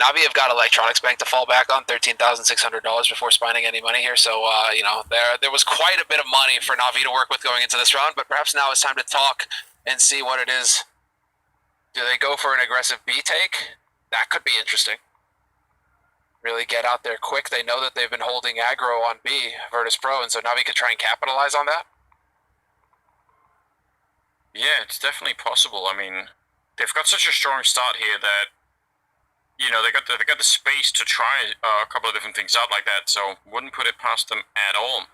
Navi have got Electronics Bank to fall back on, $13,600 before spending any money here. So, there was quite a bit of money for Navi to work with going into this round, but perhaps now it's time to talk and see what it is. Do they go for an aggressive B take? That could be interesting. Really get out there quick. They know that they've been holding aggro on B, Virtus Pro, and so Navi could try and capitalize on that. Yeah, it's definitely possible. I mean, they've got such a strong start here that, they got the space to try a couple of different things out like that, so wouldn't put it past them at all.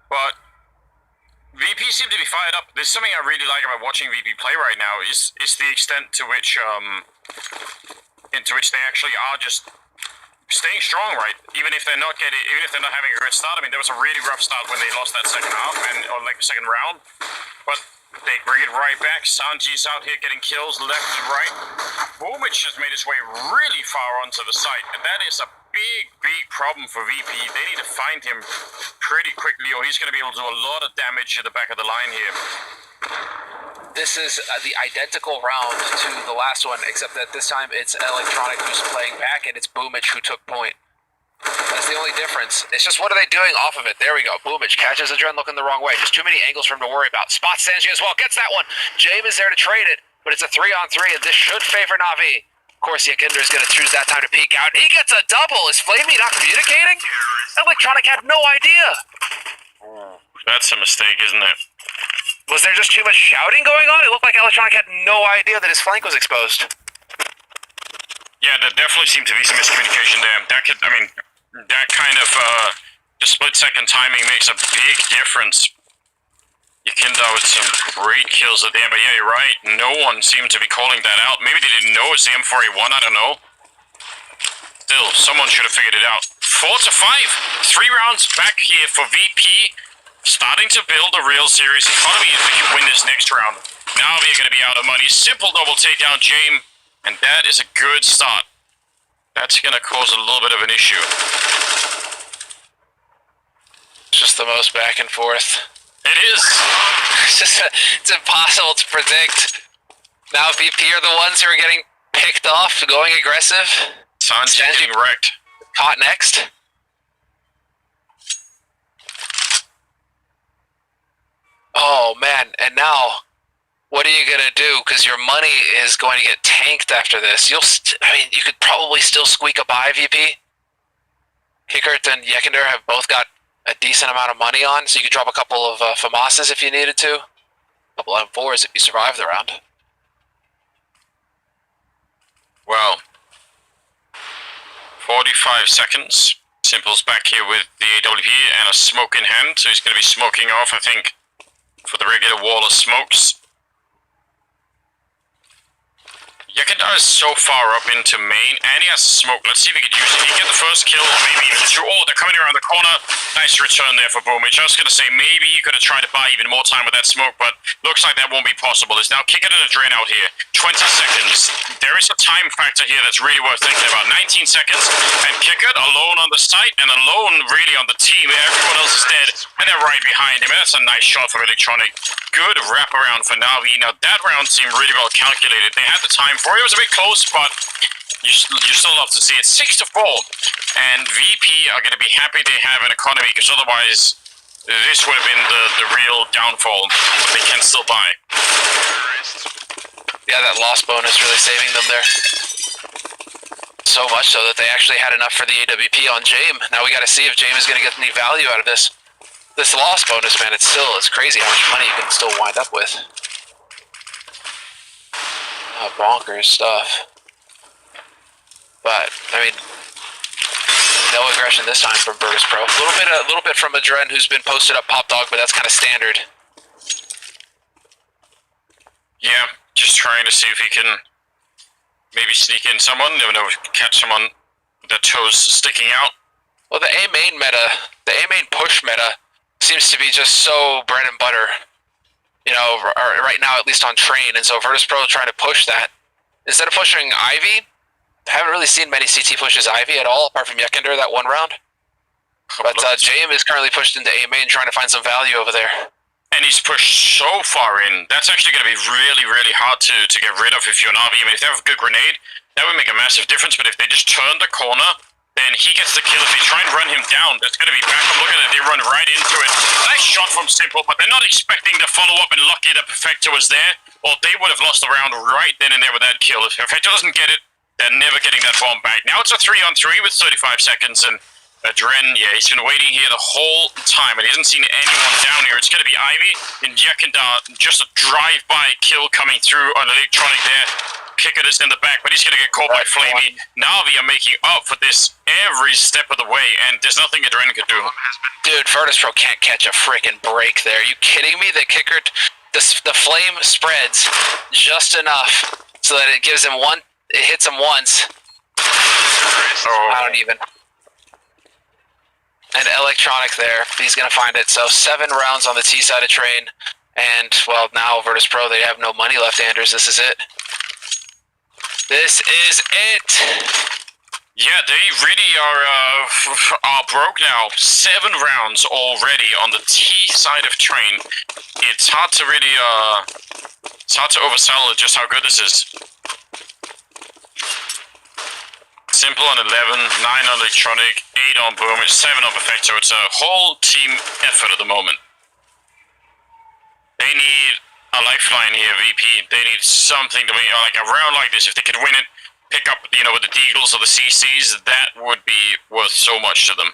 But VP seem to be fired up. There's something I really like about watching VP play right now is the extent to which they actually are just staying strong, right? Even if they're not having a good start. I mean, there was a really rough start when they lost that second half or the second round, but they bring it right back. Sanji's out here getting kills left and right. Boomich has made his way really far onto the site, and that is a big problem for VP. They need to find him pretty quickly, or he's going to be able to do a lot of damage at the back of the line here. This is the identical round to the last one, except that this time it's Electronic who's playing back, and it's Boomich who took point. That's the only difference. It's just what are they doing off of it? There we go. Boomich catches Adren looking the wrong way. Just too many angles for him to worry about. Spots Sanji as well. Gets that one. James is there to trade it, but it's a 3-on-3, and this should favor Navi. Of course, Yakinder is going to choose that time to peek out. He gets a double. Is Flamey not communicating? Electronic had no idea. That's a mistake, isn't it? Was there just too much shouting going on? It looked like Electronic had no idea that his flank was exposed. Yeah, there definitely seemed to be some miscommunication there. That kind of the split-second timing makes a big difference. Yakinda with some great kills at the end, but yeah, you're right. No one seemed to be calling that out. Maybe they didn't know it's the M4A1, I don't know. Still, someone should have figured it out. 4-5. 3 rounds back here for VP. Starting to build a real serious economy if they can win this next round. Now they're going to be out of money. Simple double takedown, James. And that is a good start. That's going to cause a little bit of an issue. Just the most back and forth. It is. It's impossible to predict. Now VP are the ones who are getting picked off, going aggressive. Sanji getting wrecked. Caught next. Oh man, and now, what are you gonna do? Because your money is going to get tanked after this. You could probably still squeak a buy, VP. Hickert and Yekender have both got a decent amount of money on, so you could drop a couple of FAMASs if you needed to. A couple of M4s if you survive the round. Well, 45 seconds. Simple's back here with the AWP and a smoke in hand, so he's going to be smoking off, I think, for the regular wall of smokes. Yakindar is so far up into main, and he has smoke. Let's see if he can use it. He can get the first kill, or maybe even 2. Oh, they're coming around the corner. Nice return there for Boomich. I was going to say, maybe you could have tried to buy even more time with that smoke, but looks like that won't be possible. There's now Kickert and a Drain out here. 20 seconds. There is a time factor here that's really worth thinking about. 19 seconds, and Kickert alone on the site, and alone really on the team. Everyone else is dead, and they're right behind him. And that's a nice shot from Electronic. Good wraparound for Navi. Now, that round seemed really well calculated. They had the time for it. It was a bit close, but you still love to see it. 6-4. And VP are going to be happy they have an economy, because otherwise this would have been the real downfall. But they can still buy. Yeah, that loss bonus really saving them there. So much so that they actually had enough for the AWP on James. Now we got to see if James is going to get any value out of this. This loss bonus, man, it's crazy how much money you can still wind up with. Bonkers stuff. But, I mean, no aggression this time from Virtus Pro. A little bit from Adren, who's been posted up Pop Dog, but that's kind of standard. Yeah, just trying to see if he can maybe sneak in someone. Never know, catch someone with their toes sticking out. Well, the A-main push meta seems to be just so bread and butter. You know, right now, at least on train, and so Virtus Pro trying to push that. Instead of pushing Ivy, I haven't really seen many CT pushes Ivy at all, apart from Yekender that one round. But James is currently pushed into A main, trying to find some value over there. And he's pushed so far in. That's actually going to be really, really hard to get rid of if you're Navi. I mean, if they have a good grenade, that would make a massive difference, but if they just turn the corner, then he gets the kill. If they try and run him down, that's going to be backup. Look at it, they run right into it. Nice shot from Simple, but they're not expecting the follow-up, and lucky that Perfecto was there, or they would have lost the round right then and there with that kill. If Perfecto doesn't get it, they're never getting that bomb back. Now it's a 3-on-3 with 35 seconds, and Dren, yeah, he's been waiting here the whole time, and he hasn't seen anyone down here. It's going to be Ivy and Yakanda, just a drive-by kill coming through on electronic there. Kicker is in the back, but he's going to get caught by Flamey. Navi are making up for this every step of the way, and there's nothing Adren could do. Dude, Virtus Pro can't catch a freaking break there. Are you kidding me? The kicker, the flame spreads just enough so that it gives him one, it hits him once. Oh. I don't even. And electronic there, he's going to find it. So 7 rounds on the T side of train, and, well, now Virtus Pro, they have no money left, Anders. This is it. This is it! Yeah, they really are broke now. 7 rounds already on the T side of train. It's hard to really, it's hard to oversell just how good this is. Simple on 11, 9 on electronic, 8 on boom, 7 on perfecto. It's a whole team effort at the moment. They need a lifeline here, VP. They need something to be like a round like this. If they could win it, pick up, you know, with the Deagles or the CCs, that would be worth so much to them.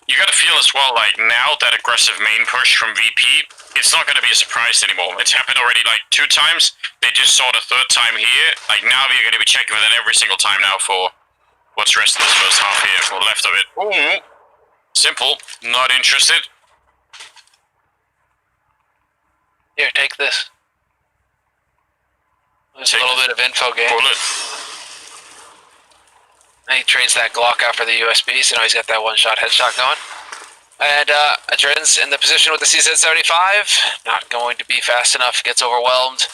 You gotta feel as well, like, now that aggressive main push from VP, it's not gonna be a surprise anymore. It's happened already, like, 2 times. They just saw the 3rd time here. Like, Navi are gonna be checking for that every single time now for what's the rest of this first half here, or left of it. Ooh. Simple. Not interested. Here, take this. There's a little bit of info game. Bullet. And he trades that Glock out for the USB, so now he's got that one-shot headshot going. And Adren's in the position with the CZ-75. Not going to be fast enough, gets overwhelmed.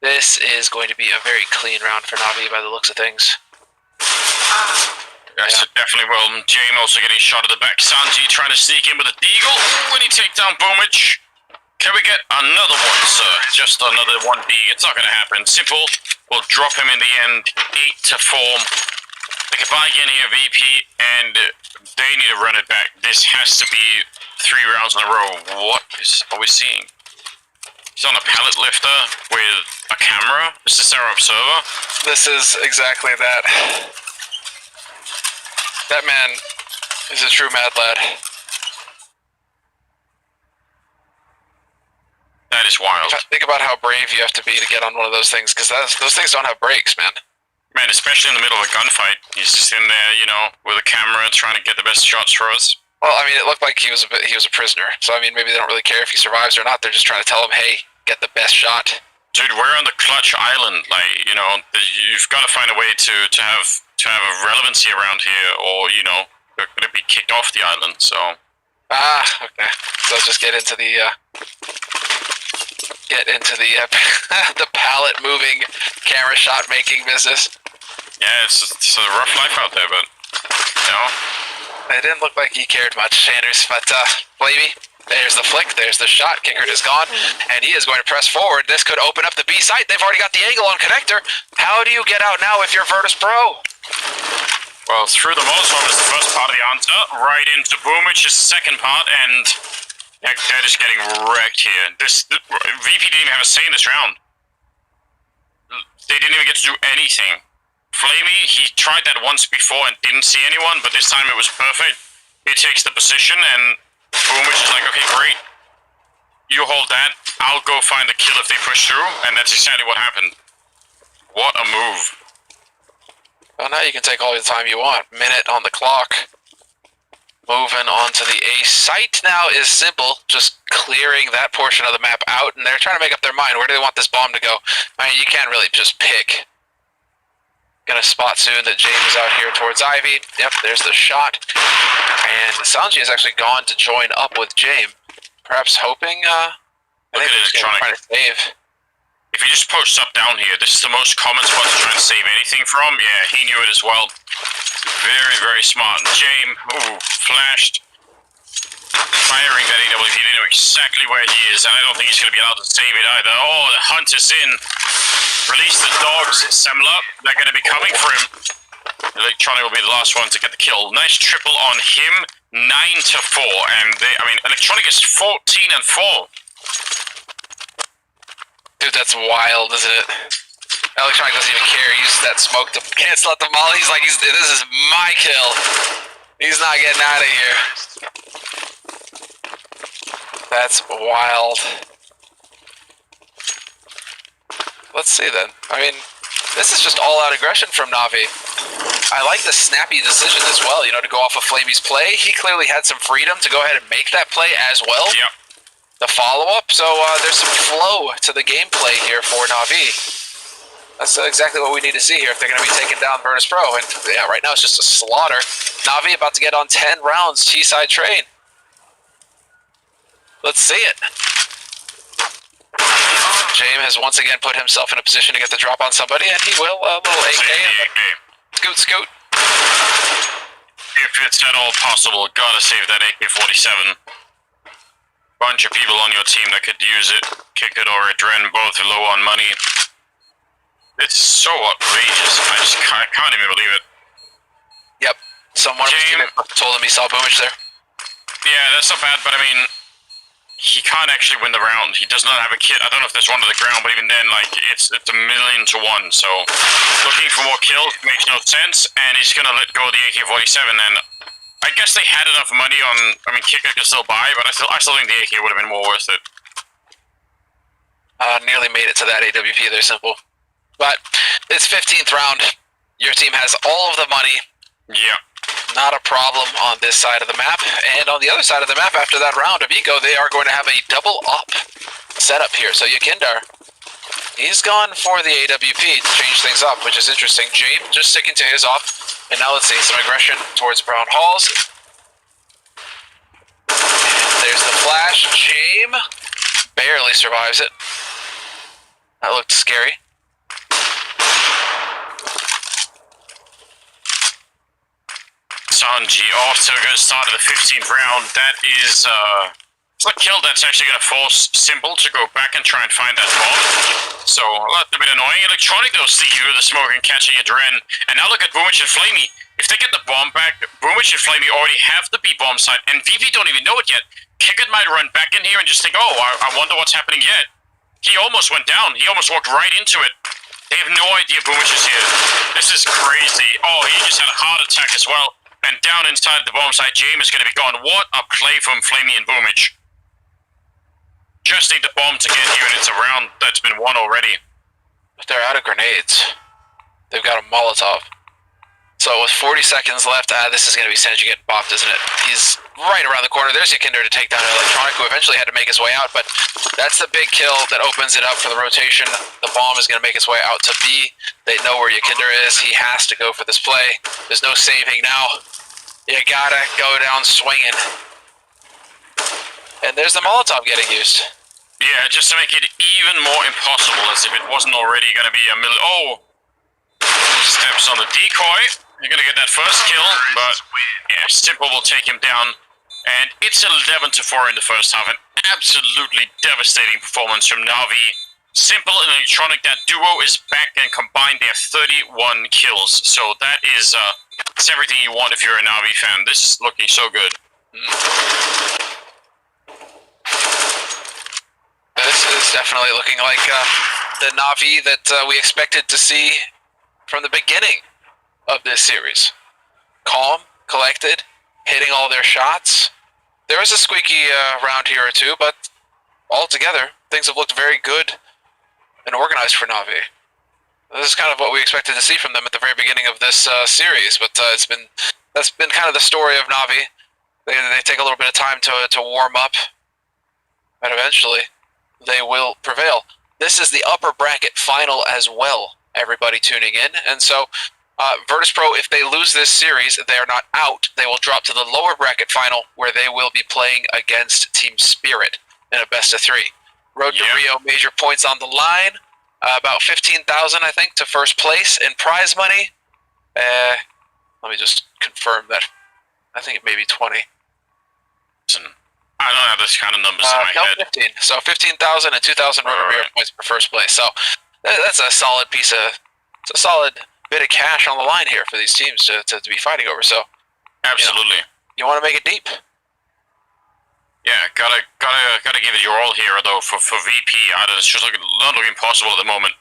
This is going to be a very clean round for Navi by the looks of things. Yes, yeah. Definitely will. Jame also getting shot at the back. Sanji trying to sneak in with a Deagle. When he take down Boomich. Can we get another one, sir? Just another 1B. It's not going to happen. Simple. We'll drop him in the end. 8 to 4. They can buy again here, VP, and they need to run it back. This has to be 3 rounds in a row. What are we seeing? He's on a pallet lifter with a camera. Is this our observer? This is exactly that. That man is a true mad lad. That is wild. Think about how brave you have to be to get on one of those things, because those things don't have brakes, man. Man, especially in the middle of a gunfight. He's just in there, you know, with a camera trying to get the best shots for us. Well, I mean, it looked like he was a prisoner. So, I mean, maybe they don't really care if he survives or not. They're just trying to tell him, hey, get the best shot. Dude, we're on the clutch island. Like, you know, you've got to find a way to have a relevancy around here, or, you know, you're going to be kicked off the island, so... Ah, okay. So let's just get into the the pallet moving, camera shot making business. Yeah, it's a rough life out there, but, you know... It didn't look like he cared much, Sanders, but, Flavey, there's the flick, there's the shot, Kickard is gone, and he is going to press forward. This could open up the B site. They've already got the angle on connector. How do you get out now if you're Virtus Pro? Well, through the Molotov is the first part of the answer, right into Boomich is the second part, and they're just getting wrecked here. VP didn't even have a say in this round. They didn't even get to do anything. Flamey, he tried that once before and didn't see anyone, but this time it was perfect. He takes the position, and Boomich is like, okay, great. You hold that, I'll go find the kill if they push through, and that's exactly what happened. What a move. Well, now you can take all the time you want. Minute on the clock. Moving on to the A site now is simple. Just clearing that portion of the map out, and they're trying to make up their mind. Where do they want this bomb to go? I mean, you can't really just pick. Gonna spot soon that James is out here towards Ivy. Yep, there's the shot. And Sanji has actually gone to join up with James. Perhaps hoping, I think he's trying to save. If he just posts up down here, this is the most common spot to try and save anything from. Yeah, he knew it as well. Very, very smart. James, ooh, flashed. Firing that AWP, they know exactly where he is, and I don't think he's going to be allowed to save it either. Oh, the hunt is in. Release the dogs, Semler. They're going to be coming for him. Electronic will be the last one to get the kill. Nice triple on him, 9-4, and Electronic is 14-4. Dude, that's wild, isn't it? Electronic doesn't even care. He uses that smoke to cancel out the molly. He's like, this is my kill. He's not getting out of here. That's wild. Let's see then. I mean, this is just all-out aggression from Navi. I like the snappy decision as well, to go off of Flamey's play. He clearly had some freedom to go ahead and make that play as well. Yep. The follow-up, so there's some flow to the gameplay here for Navi. That's exactly what we need to see here if they're going to be taking down Virtus Pro. And yeah, right now it's just a slaughter. Navi about to get on 10 rounds, T-side train. Let's see it. James has once again put himself in a position to get the drop on somebody, and he will. A little AK. Scoot, scoot. If it's at all possible, gotta save that AK-47. Bunch of people on your team that could use it. Kick it or Adren, both are low on money. It's so outrageous. I can't even believe it. Yep. Someone told him he saw Boomich there. Yeah, that's not bad, but I mean, he can't actually win the round. He does not have a kit. I don't know if there's one to the ground, but even then, it's 1,000,000 to 1. So looking for more kills makes no sense, and he's gonna let go of the AK-47. And I guess they had enough money on. I mean, Kicker could still buy, but I still think the AK would have been more worth it. Nearly made it to that AWP there, Simple. But it's 15th round. Your team has all of the money. Yeah. Not a problem on this side of the map. And on the other side of the map, after that round of Eco, they are going to have a double up setup here. So Yakindar, he's gone for the AWP to change things up, which is interesting. Jabe just sticking to his off. And now let's see some aggression towards Brown Halls. And there's the flash. Jabe barely survives it. That looked scary. Sanji off to a good start of the 15th round. That is, it's a kill that's actually going to force Simple to go back and try and find that bomb. So, a bit annoying. Electronic, though, sneaky through the smoke and catching Adren. And now look at Boomich and Flamey. If they get the bomb back, Boomich and Flamey already have the B-bomb site, and VP don't even know it yet. Kickett might run back in here and just think, oh, I wonder what's happening yet. He almost went down. He almost walked right into it. They have no idea Boomich is here. This is crazy. Oh, he just had a heart attack as well. And down inside the bomb site, James is going to be gone. What a play from Flamey and Boomich. Just need the bomb to get here, and it's a round that's been won already. But they're out of grenades. They've got a Molotov. So with 40 seconds left, this is going to be Sanji getting bopped, isn't it? He's right around the corner. There's Yakinder to take down Electronic, who eventually had to make his way out, but that's the big kill that opens it up for the rotation. The bomb is going to make its way out to B. They know where Yakinder is. He has to go for this play. There's no saving now. You gotta go down swinging. And there's the Molotov getting used. Yeah, just to make it even more impossible, as if it wasn't already going to be a million. Oh! Steps on the decoy. You're going to get that first kill, but yeah, Simple will take him down. And it's 11-4 in the first half. An absolutely devastating performance from Navi. Simple and Electronic, that duo is back, and combined they have 31 kills. So that is it's everything you want if you're a Navi fan. This is looking so good. This is definitely looking like the Navi that we expected to see from the beginning of this series. Calm, collected, hitting all their shots. There was a squeaky round here or two, but altogether, things have looked very good and organized for Navi. This is kind of what we expected to see from them at the very beginning of this series, but that's been kind of the story of Navi. They take a little bit of time to warm up, and eventually they will prevail. This is the upper bracket final as well, everybody tuning in, and so Virtus Pro, if they lose this series, they are not out. They will drop to the lower bracket final, where they will be playing against Team Spirit in a best-of-3. Road to Rio, major points on the line. About 15,000, I think, to first place in prize money. Let me just confirm that. I think it may be 20. Listen, I don't have those kind of numbers in my head. 15. So 15,000 and 2,000 Roto points for first place. So that's a solid piece of, it's a solid bit of cash on the line here for these teams to be fighting over. So absolutely, you want to make it deep. Yeah, gotta give it your all here though for VP. It's just not looking possible at the moment.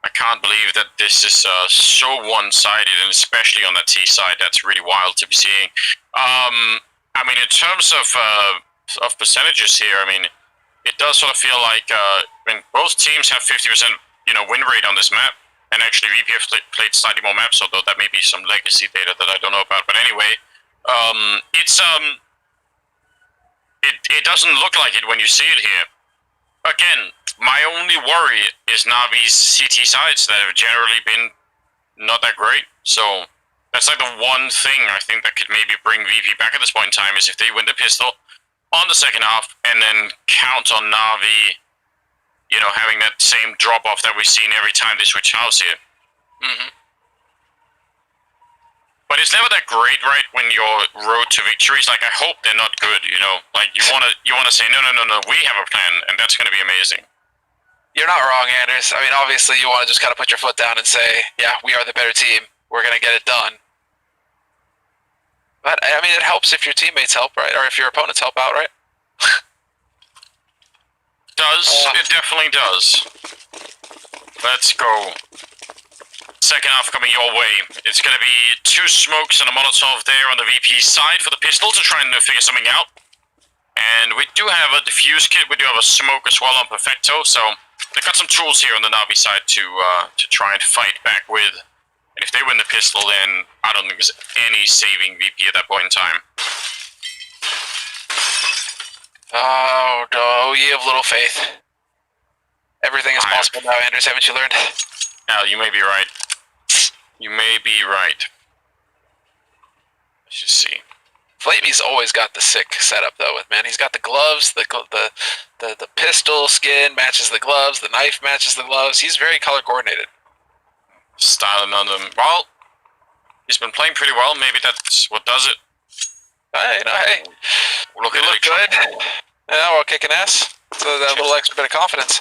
I can't believe that this is so one-sided, and especially on that T side, that's really wild to be seeing. I mean, in terms of percentages here, I mean, it does sort of feel like both teams have 50% win rate on this map, and actually VP have played slightly more maps, although that may be some legacy data that I don't know about. But anyway, it doesn't look like it when you see it here. Again, my only worry is Navi's CT sides that have generally been not that great. So that's like the one thing I think that could maybe bring VP back at this point in time is if they win the pistol on the second half and then count on Navi, having that same drop off that we've seen every time they switch house here. Mm-hmm. But it's never that great, right? When your road to victories, like I hope they're not good, like you wanna say no, we have a plan, and that's gonna be amazing. You're not wrong, Anders. I mean, obviously you want to just kind of put your foot down and say, yeah, we are the better team. We're gonna get it done. But I mean, it helps if your teammates help, right? Or if your opponents help out, right? It definitely does. Let's go. Second half coming your way. It's going to be 2 smokes and a Molotov there on the VP side for the pistol to try and figure something out. And we do have a defuse kit. We do have a smoke as well on Perfecto. So they've got some tools here on the Navi side to try and fight back with. And if they win the pistol, then I don't think there's any saving VP at that point in time. Oh, no, ye of little faith. Everything is possible now, Anders, haven't you learned? Now, you may be right. You may be right. Let's just see. Flamey's always got the sick setup, though, man. He's got the gloves, the pistol skin matches the gloves, the knife matches the gloves. He's very color coordinated. Styling on them. Well, he's been playing pretty well. Maybe that's what does it. Hey, you look good. Yeah, well, kicking ass. So that little extra bit of confidence.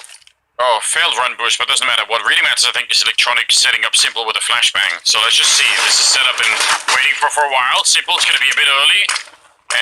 Oh, failed run bush, but doesn't matter. What really matters, I think, is electronic setting up Simple with a flashbang. So let's just see. This is set up and waiting for a while. Simple's going to be a bit early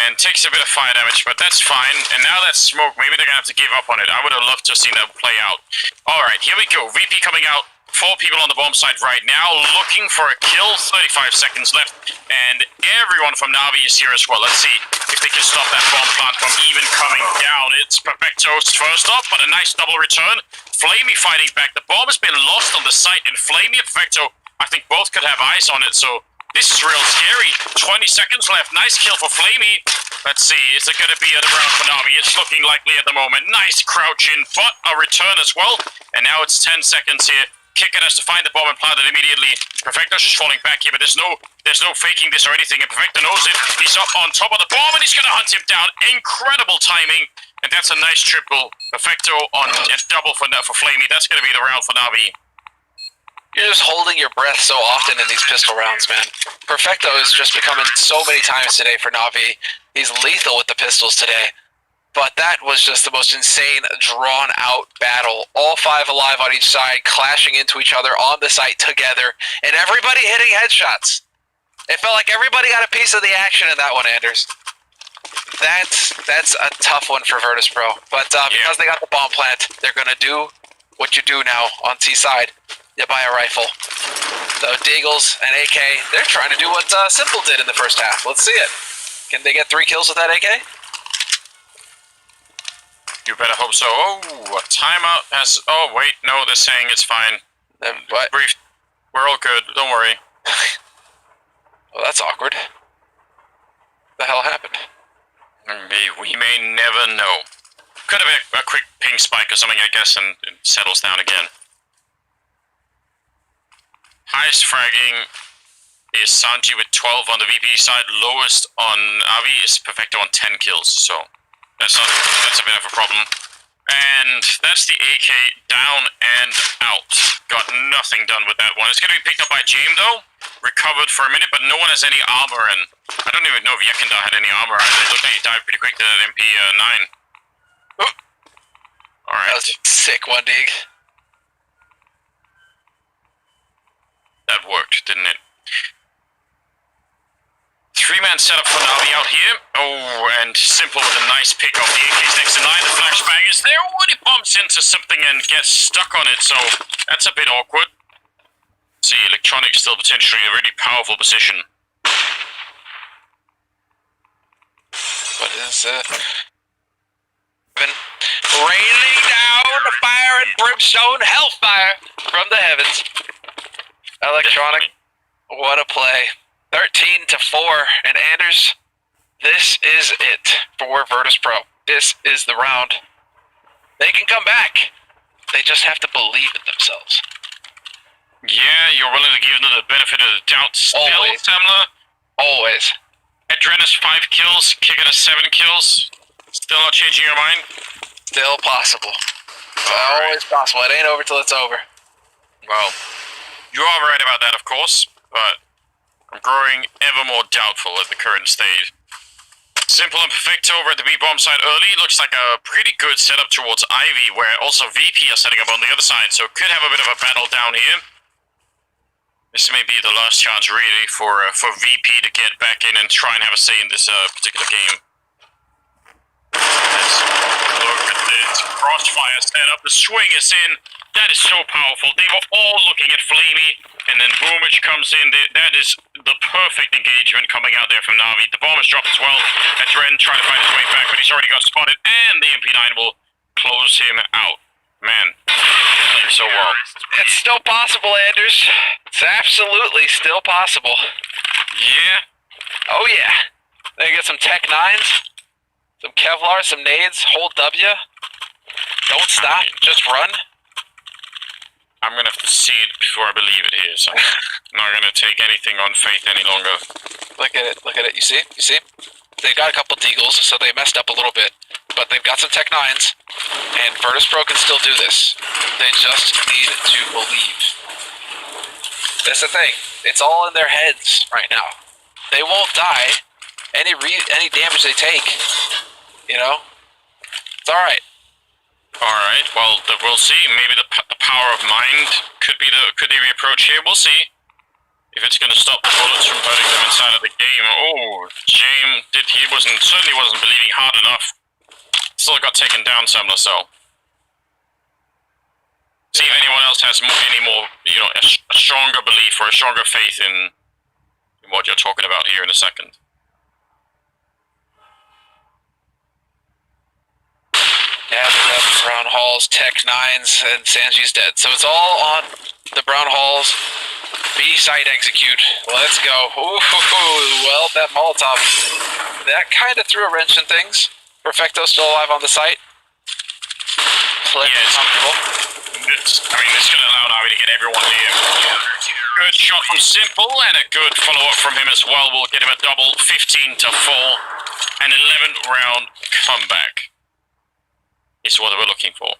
and takes a bit of fire damage, but that's fine. And now that smoke, maybe they're going to have to give up on it. I would have loved to have seen that play out. All right, here we go. VP coming out. 4 people on the bomb site right now, looking for a kill. 35 seconds left, and everyone from Navi is here as well. Let's see if they can stop that bomb plant from even coming down. It's Perfecto's first up, but a nice double return. Flamey fighting back. The bomb has been lost on the site, and Flamey and Perfecto, I think both could have eyes on it, so this is real scary. 20 seconds left. Nice kill for Flamey. Let's see, is it going to be another round for Navi? It's looking likely at the moment. Nice crouch in, but a return as well, and now it's 10 seconds here. Kicker has to find the bomb and plant it immediately. Perfecto's just falling back here, but there's no faking this or anything, and Perfecto knows it. He's up on top of the bomb, and he's going to hunt him down. Incredible timing, and that's a nice triple. Perfecto on a double for Flamey. That's going to be the round for Navi. You're just holding your breath so often in these pistol rounds, man. Perfecto is just becoming so many times today for Navi. He's lethal with the pistols today. But that was just the most insane, drawn-out battle. All 5 alive on each side, clashing into each other on the site together, and everybody hitting headshots. It felt like everybody got a piece of the action in that one, Anders. That's a tough one for Virtus Pro. But because they got the bomb plant, they're going to do what you do now on T side. You buy a rifle. So Deagles and AK, they're trying to do what Simple did in the first half. Let's see it. Can they get 3 kills with that AK? You better hope so. Oh, a timeout has... Oh, wait. No, they're saying it's fine. What? Brief. We're all good. Don't worry. Well, that's awkward. What the hell happened? We may never know. Could have been a quick ping spike or something, I guess, and it settles down again. Highest fragging is Sanji with 12 on the VP side. Lowest on Navi is Perfecto on 10 kills, so... That's a bit of a problem. And that's the AK down and out. Got nothing done with that one. It's going to be picked up by James, though. recovered for a minute, but no one has any armor, and I don't even know if Yakindar had any armor. It looked like he died pretty quick to that MP9. Alright. That was a sick one, Dig. That worked, didn't it? 3-man setup for Navi out here. Oh, and Simple with a nice pick off the AKs next to 9. The flashbang is there. Oh, and he bumps into something and gets stuck on it, so that's a bit awkward. See, Electronic still potentially a really powerful position. What is raining down fire and brimstone, hellfire from the heavens. Electronic, what a play. 13-4, and Anders, this is it for Virtus Pro. This is the round. They can come back. They just have to believe in themselves. Yeah, you're willing to give them the benefit of the doubt still, Always. Samler? Always. Adren has 5 kills, Kick has 7 kills. Still not changing your mind? Still possible. Always possible. It ain't over till it's over. Well, you are right about that, of course, but I'm growing ever more doubtful at the current state. Simple and Perfecto over at the B-bomb side early. Looks like a pretty good setup towards Ivy, where also VP are setting up on the other side, so could have a bit of a battle down here. This may be the last chance, really, for VP to get back in and try and have a say in this particular game. Let's look at this crossfire setup. The swing is in. That is so powerful. They were all looking at Flamey, and then Boomage comes in. That is the perfect engagement coming out there from Navi. The bomb is dropped as well. Adren trying to find his way back, but he's already got spotted, and the MP9 will close him out. Man, playing so well. It's still possible, Anders. It's absolutely still possible. Yeah? Oh, yeah. They get some Tech 9s, some Kevlar, some nades, hold W. Don't stop, just run. I'm gonna have to see it before I believe it here, so I'm not gonna take anything on faith any longer. Look at it, you see? They got a couple deagles, so they messed up a little bit. But they've got some Tech 9s, and Virtus Pro can still do this. They just need to believe. That's the thing. It's all in their heads right now. They won't die. Any damage they take, you know? It's alright. Alright, well, we'll see. Maybe the power of mind could be the approach here. We'll see. If it's going to stop the bullets from hurting them inside of the game. Oh, James certainly wasn't believing hard enough. Still got taken down, Semler, so. See if anyone else has any more, a stronger belief or a stronger faith in what you're talking about here in a second. Yeah, they got the Brown Halls, Tech 9s, and Sanji's dead. So it's all on the Brown Halls. B-site execute. Let's go. Ooh, well, that Molotov, that kind of threw a wrench in things. Perfecto's still alive on the site. Plenty comfortable. This is going to allow Navi to get everyone here. Good shot from Simple, and a good follow-up from him as well. We'll get him a double, 15-4, an 11-round comeback. Is what we're looking for.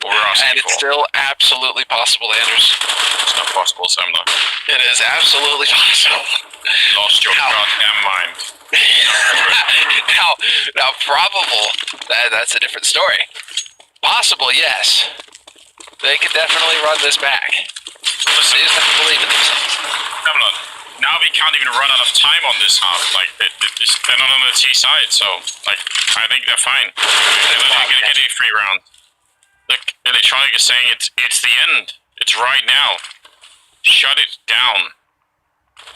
What we're asking for. And it's still absolutely possible, Anders. It's not possible, Samler. It is absolutely possible. Lost your goddamn mind. now, probable, that's a different story. Possible, yes. They could definitely run this back. Listen, they just have to believe in themselves. Samler, Navi can't even run out of time on this half. Like, they're not on the T side, so, I think they're fine. They're not going to get any free round. Look, Electronic is saying it's the end. It's right now. Shut it down.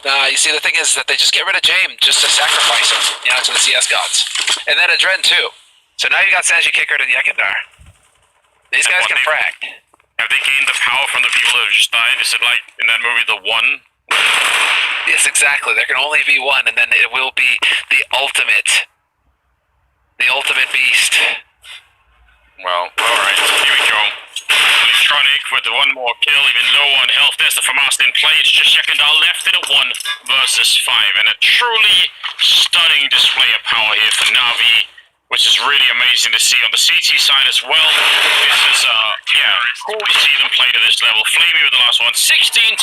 You see, the thing is that they just get rid of James just to sacrifice him, to the CS gods. And then Adren, too. So now you got Sanji, Kickard, and Yakindar. These guys can frag. Have they gained the power from the people that have just died? Is it like in that movie, The One? Yes, exactly. There can only be one, and then it will be the ultimate beast. Well, alright, here we go. Electronic with one more kill, even low on health. There's the FAMAS in play. It's just Yakindar left in a 1 versus 5, and a truly stunning display of power here for Navi, which is really amazing to see on the CT side as well. This is, cool to see them play to this level. Flamey with the last one, 16-4.